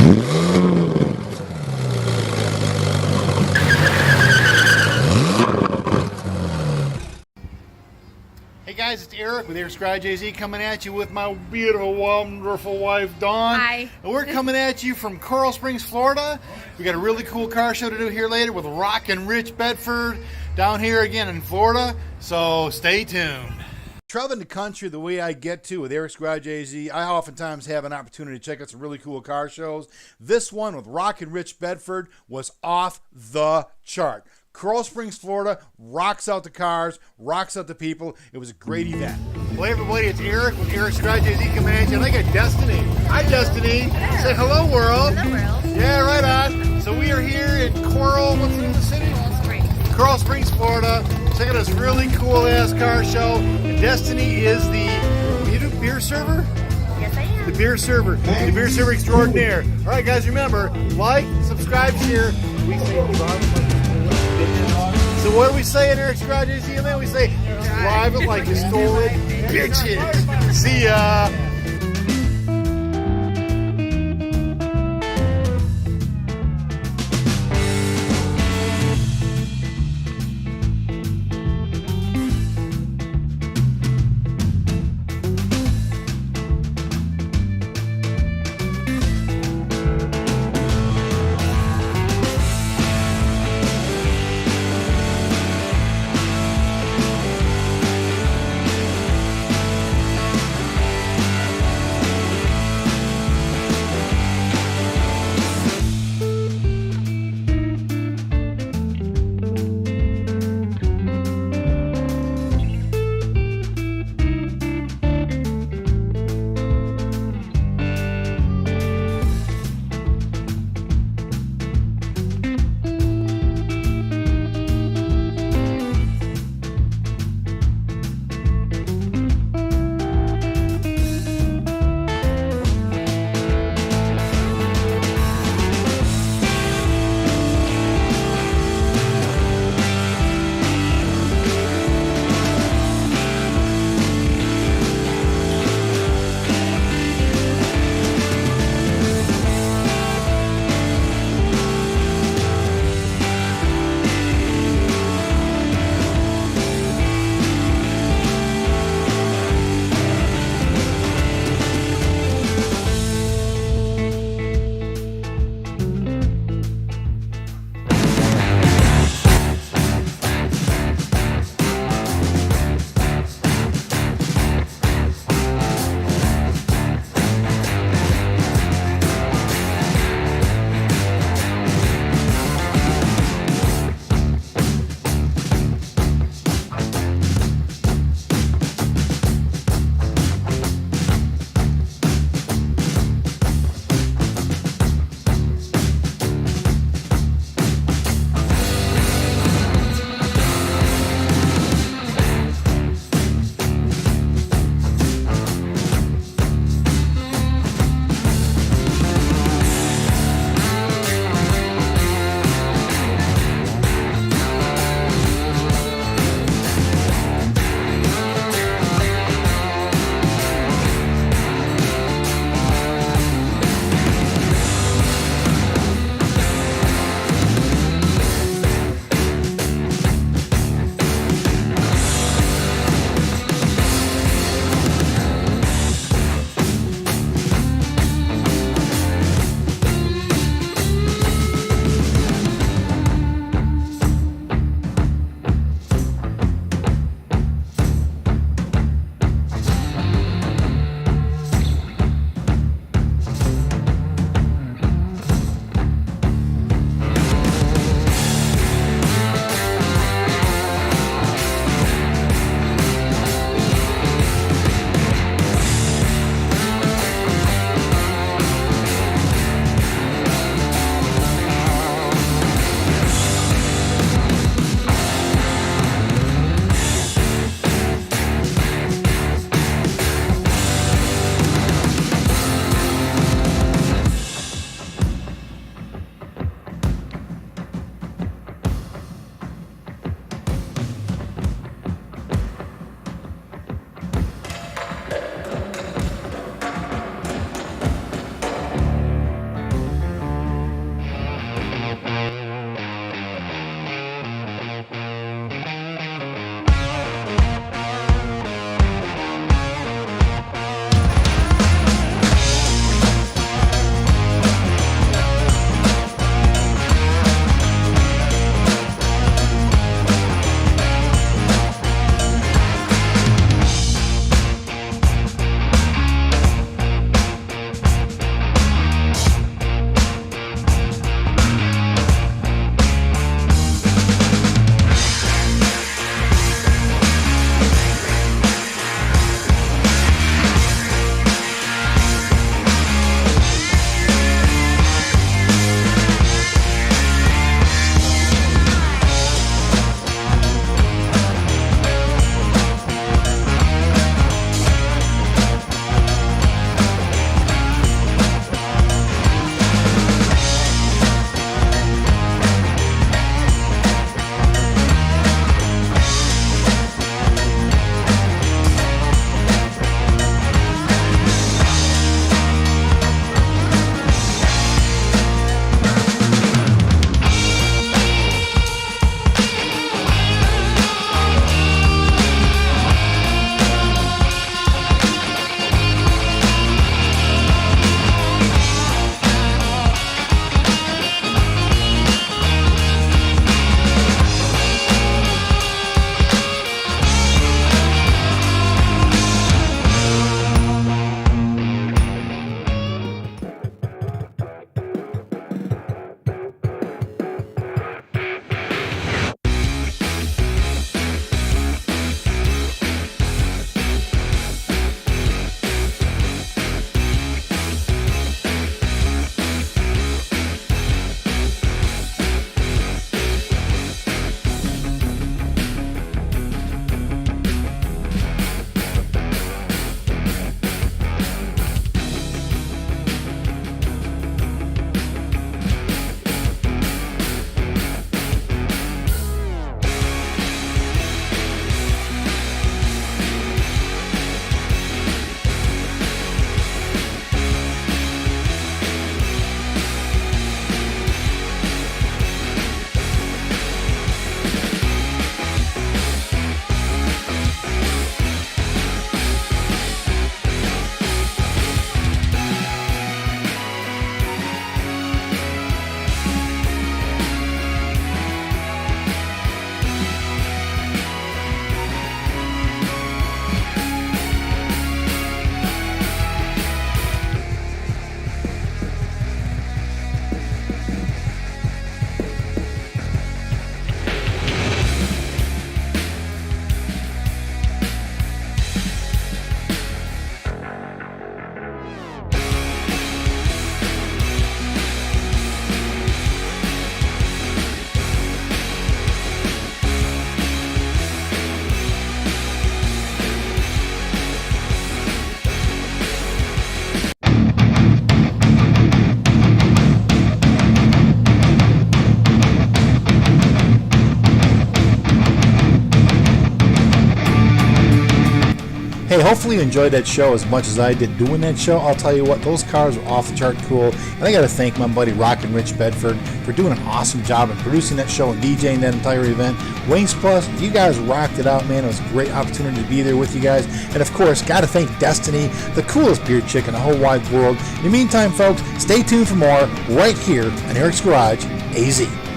Hey guys, it's Eric with Eric's Garage AZ coming at you with my beautiful, wonderful wife, Dawn. Hi. And we're coming at you from Coral Springs, Florida. We got a really cool car show to do here later with Rockin Rich Bedford down here again in Florida. So stay tuned. Traveling the country the way I get to with Eric's Garage AZ, I oftentimes have an opportunity to check out some really cool car shows. This one with Rockin Rich Bedford was off the chart. Coral Springs, Florida, rocks out the cars, rocks out the people. It was a great event. Well, everybody, it's Eric with Eric's Garage AZ coming at you. And I got Destiny. Hi, Destiny. Hello. Say hello, world. Hello, world. Yeah, right on. So we are here in Coral, what's the name of the city? Coral Springs. Coral Springs, Florida. Check out this really cool-ass car show. And Destiny is the beer server? Yes, I am. The beer server. The beer server extraordinaire. All right, guys, remember, like, subscribe, share. We say so what do we say in Eric's Garage AZ, man? We say, drive it like you stole it, bitches. See ya. Hey, hopefully you enjoyed that show as much as I did doing that show. I'll tell you what, those cars were off the chart cool. And I got to thank my buddy Rockin Rich Bedford for doing an awesome job in producing that show and DJing that entire event. Wings Plus, you guys rocked it out, man. It was a great opportunity to be there with you guys. And of course, got to thank Destiny, the coolest beard chick in the whole wide world. In the meantime, folks, stay tuned for more right here on Eric's Garage AZ.